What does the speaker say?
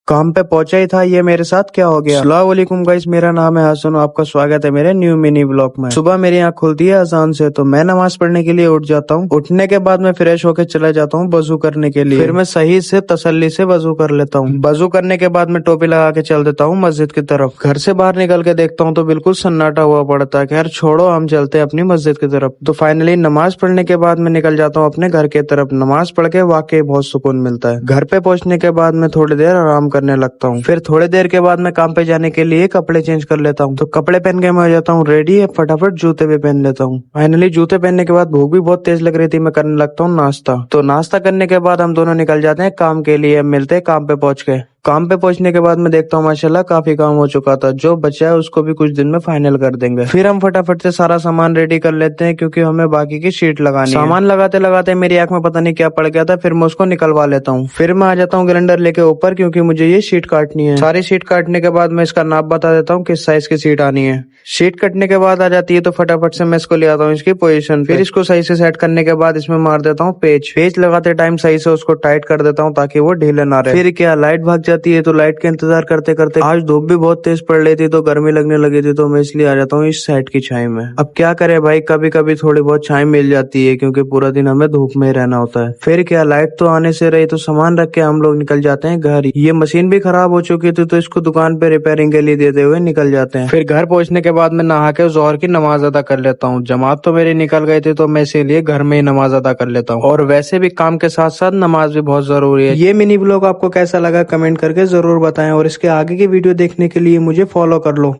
काम पे पहुंचा ही था, ये मेरे साथ क्या हो गया। अस्सलाम वालेकुम गाइस, मेरा नाम है हसन, आपका स्वागत है मेरे न्यू मिनी ब्लॉग में। सुबह मेरी आँख खुलती है अजान से, तो मैं नमाज पढ़ने के लिए उठ जाता हूँ। उठने के बाद मैं फ्रेश होकर चला जाता हूँ वजू करने के लिए। फिर मैं सही से तसल्ली से वजू कर लेता हूँ। वजू करने के बाद मैं टोपी लगा के चल देता हूँ मस्जिद की तरफ। घर से बाहर निकल के देखता हूँ तो बिल्कुल सन्नाटा हुआ पड़ता है। खैर छोड़ो, हम चलते हैं अपनी मस्जिद की तरफ। तो फाइनली नमाज पढ़ने के बाद मैं निकल जाता हूँ अपने घर की तरफ। नमाज पढ़ के वाकई बहुत सुकून मिलता है। घर पे पहुंचने के बाद मैं थोड़ी देर आराम करने लगता हूँ। फिर थोड़ी देर के बाद मैं काम पे जाने के लिए कपड़े चेंज कर लेता हूँ। तो कपड़े पहन के मैं हो जाता हूँ रेडी। फटाफट जूते भी पहन लेता हूँ। फाइनली जूते पहनने के बाद भूख भी बहुत तेज लग रही थी, मैं करने लगता हूँ नाश्ता। तो नाश्ता करने के बाद हम दोनों निकल जाते हैं काम के लिए। मिलते हैं काम पे पहुंच के। काम पे पहुंचने के बाद मैं देखता हूँ माशाल्लाह काफी काम हो चुका था। जो बचा है उसको भी कुछ दिन में फाइनल कर देंगे। फिर हम फटाफट से सारा सामान रेडी कर लेते हैं, क्योंकि हमें बाकी की शीट लगानी है। सामान लगाते लगाते मेरी आंख में पता नहीं क्या पड़ गया था, फिर मैं उसको निकलवा लेता हूँ। फिर मैं आ जाता हूँ ग्राइंडर लेके ऊपर, क्योंकि मुझे ये शीट काटनी है। सारी शीट काटने के बाद मैं इसका नाप बता देता हूँ किस साइज की शीट आनी है। शीट कटने के बाद आ जाती है, तो फटाफट से मैं इसको ले आता हूँ इसकी पोजीशन। फिर इसको सही से सेट करने के बाद इसमें मार देता हूँ पेच। पेच लगाते टाइम सही से उसको टाइट कर देता हूँ ताकि वो ढीले ना रहे। फिर क्या, लाइट भाग जाती है, तो लाइट के इंतजार करते करते आज धूप भी बहुत तेज पड़ रही थी, तो गर्मी लगने लगी थी, तो मैं इसलिए आ जाता हूँ इस साइड की छाई में। अब क्या करे भाई, कभी कभी थोड़ी बहुत छाई मिल जाती है, क्योंकि पूरा दिन हमें धूप में ही रहना होता है। फिर क्या, लाइट तो आने से रही, तो सामान रख के हम लोग निकल जाते हैं घर। ये मशीन भी खराब हो चुकी थी, तो इसको दुकान पे रिपेयरिंग के लिए देते हुए निकल जाते हैं। फिर घर पहुंचने के बाद मैं नहा के जोहर की नमाज अदा कर लेता हूँ। जमात तो मेरी निकल गई थी, तो मैं इसीलिए घर में ही नमाज अदा कर लेता हूँ। और वैसे भी काम के साथ साथ नमाज भी बहुत जरूरी है। ये मिनी ब्लॉग आपको कैसा लगा कमेंट करके जरूर बताएं, और इसके आगे की वीडियो देखने के लिए मुझे फॉलो कर लो।